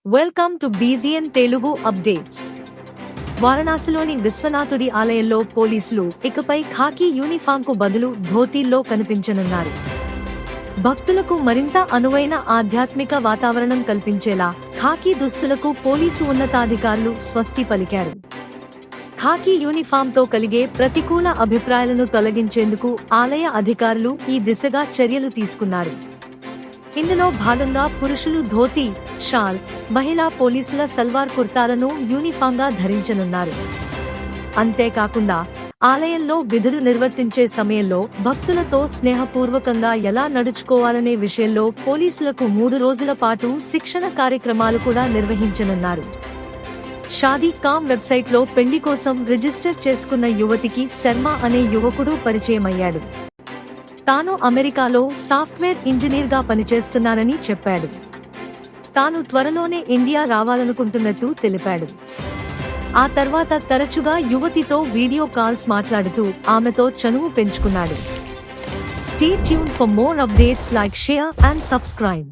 Welcome to BGN Telugu updates. వారణాసిలోని విశ్వనాథుడి ఆలయంలో పోలీసులు ఇకపై ఖాకీ యూనిఫాంకు బదులు ధోతీల్లో కనిపించనున్నారు. భక్తులకు మరింత అనువైన ఆధ్యాత్మిక వాతావరణం కల్పించేలా ఖాకీ దుస్తులకు పోలీసు ఉన్నతాధికారులు స్వస్తి పలికారు. ఖాకీ యూనిఫాంతో కలిగే ప్రతికూల అభిప్రాయాలను తొలగించేందుకు ఆలయ అధికారులు ఈ దిశగా చర్యలు తీసుకున్నారు. ఇందులో భాగంగా పురుషులు ధోతీ, షాల్, మహిళా పోలీసుల సల్వార్ కుర్తాలను యూనిఫాంగా ధరించనున్నారు. అంతేకాకుండా ఆలయంలో విధులు నిర్వర్తించే సమయంలో భక్తులతో స్నేహపూర్వకంగా ఎలా నడుచుకోవాలనే విషయంలో పోలీసులకు 3 రోజుల పాటు శిక్షణ కార్యక్రమాలు కూడా నిర్వహించనున్నారు. షాదీ కామ్ వెబ్సైట్లో పెళ్లి కోసం రిజిస్టర్ చేసుకున్న యువతికి శర్మ అనే యువకుడు పరిచయమయ్యాడు. తాను అమెరికాలో సాఫ్ట్వేర్ ఇంజనీర్గా పనిచేస్తున్నానని చెప్పాడు. తాను త్వరలోనే ఇండియా రావాలనుకుంటున్నట్టు తెలిపాడు. ఆ తర్వాత తరచుగా యువతితో వీడియో కాల్స్ మాట్లాడుతూ ఆమెతో చనువు పెంచుకున్నాడు. Stay tuned for more updates, like, share and subscribe.